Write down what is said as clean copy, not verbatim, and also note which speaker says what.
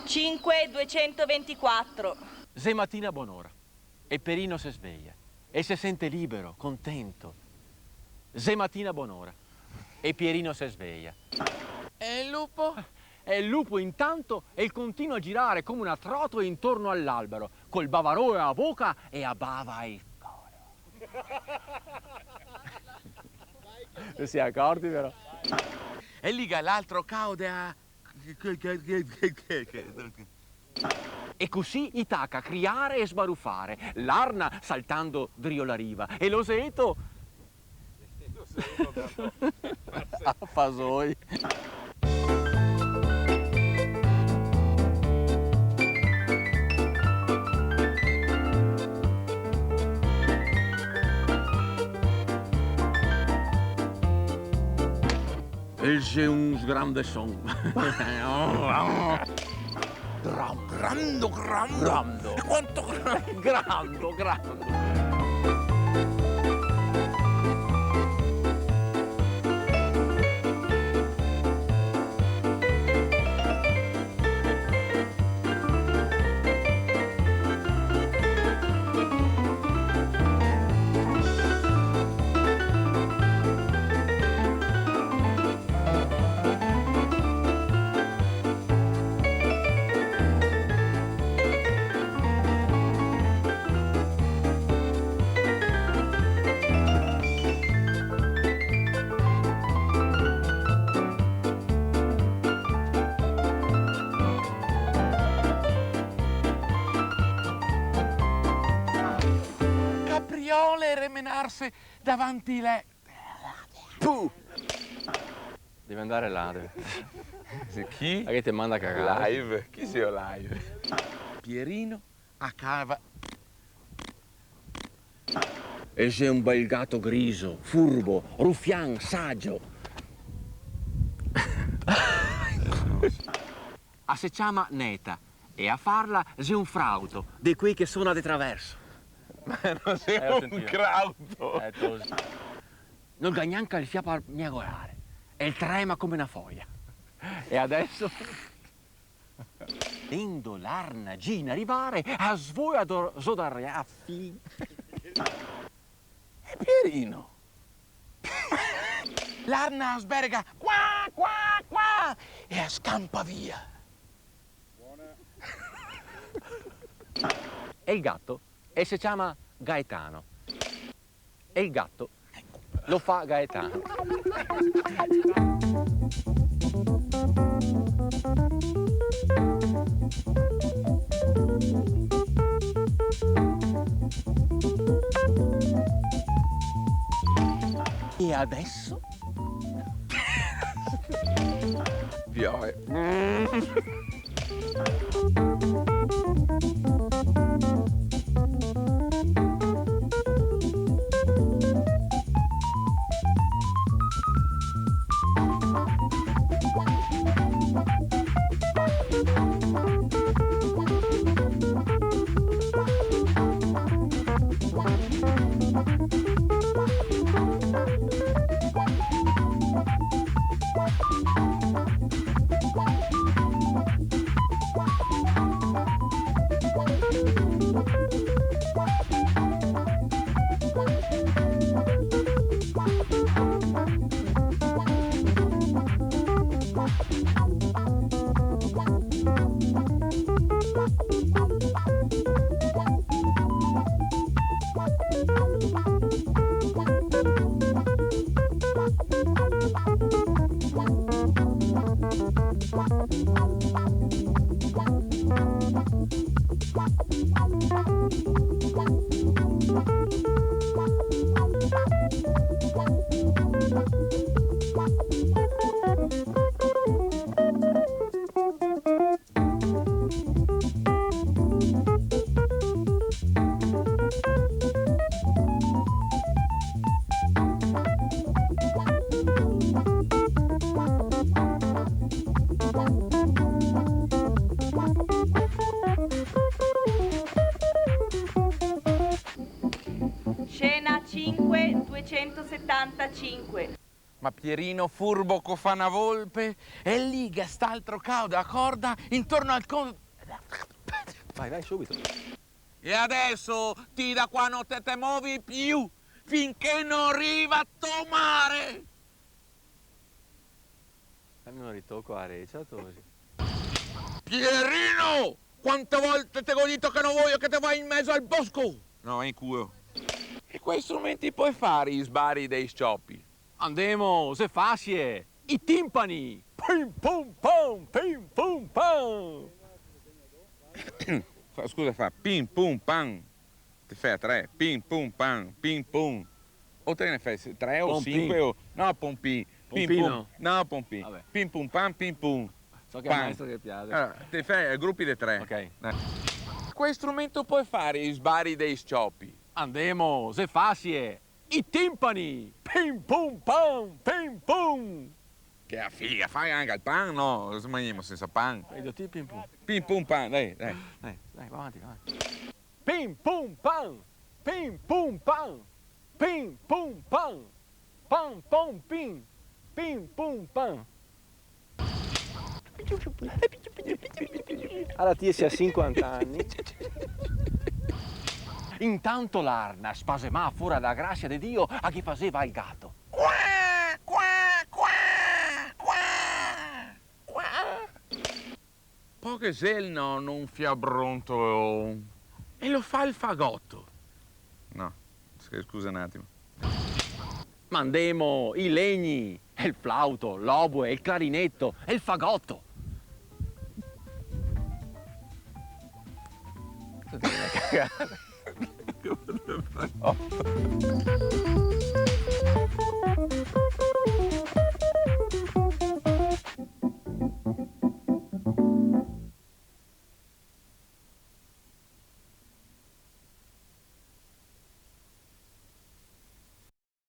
Speaker 1: 5-224.
Speaker 2: Se mattina buon'ora e Pierino si sveglia e si sente libero, contento. Se mattina buon'ora e Pierino si sveglia.
Speaker 3: E il lupo?
Speaker 2: E il lupo intanto e continua a girare come una trottola intorno all'albero, col bavarone a bocca e a bava il coro. Non si è accorti però?
Speaker 3: E lì l'altro caude a...
Speaker 2: E così Itaca a criare e sbaruffare, l'arna saltando drio la riva e l'oseto a fasoi. E c'è un grande son.
Speaker 3: Grando. E quanto grando?
Speaker 2: Grando.
Speaker 3: Capriole remenarsi davanti le...
Speaker 2: Puh! Deve andare là, deve.
Speaker 3: Chi?
Speaker 2: Ma che ti manda a cagare?
Speaker 3: Live? Chi sia live? Pierino a cava.
Speaker 2: E c'è un bel gatto griso, furbo, ruffian, saggio. Si chiama Neta e a farla c'è un frauto, di quei che suona di traverso.
Speaker 3: Ma non sei un crauto.
Speaker 2: Non ga neanche il fiapo a miagolare e trema come una foglia. E adesso? Vendo l'arna Gina arrivare a svoia sodariaffi.
Speaker 3: E Pierino? L'arna sberga qua e scampa via.
Speaker 2: E il gatto e si chiama Gaetano. E il gatto lo fa Gaetano. E adesso?
Speaker 3: Piove. Ma Pierino furbo co fa una volpe e lì che sta altro cauda a corda intorno al
Speaker 2: Vai, vai, subito.
Speaker 3: E adesso ti da qua non te muovi più finché non arriva a tomare.
Speaker 2: Fammi un ritocco a Reccia, così.
Speaker 3: Pierino! Quante volte ti ho detto che non voglio che te vai in mezzo al bosco? No, in culo. E quei strumenti puoi fare i sbari dei scioppi?
Speaker 2: Andiamo, se facile. I timpani. Pim, pum, pam, pim, pum, pam.
Speaker 3: Scusa, fa pim pum pam. Ti fai a 3, pim pum pam, pim pum. O te ne fai 3 o
Speaker 2: Pompin.
Speaker 3: 5 o... No, pompin. Pim
Speaker 2: Pompino?
Speaker 3: pum. No, pompin.
Speaker 2: Vabbè.
Speaker 3: Pim pum pam, pim pum.
Speaker 2: So che è il
Speaker 3: Pam.
Speaker 2: maestro che piace.
Speaker 3: Allora, ti fai gruppi di 3.
Speaker 2: Ok.
Speaker 3: Quale strumento puoi fare i sbari dei scioppi?
Speaker 2: Andiamo, se facile. I timpani. Pim, pum, pam, pim, pum.
Speaker 3: Che a figa, fai anche il pan? No, cosa mangiamo senza pan?
Speaker 2: Vedo ti pim, pum.
Speaker 3: Pim pum pan, dai.
Speaker 2: Dai, va avanti, va avanti. Pim, pum, pam. Pim, pum, pam. Pim, pum, pam. Pam, pom, pim. Pim, pum, pam. Alla TS ha 50 anni. Intanto l'Arna spasemava fuori la grazia di Dio a chi faceva il gatto.
Speaker 3: Poche se il nonno un fiabronto e lo fa il fagotto. No, scusa un attimo.
Speaker 2: Mandemo i legni, e il flauto, l'oboe, il clarinetto e il fagotto. Una cagata.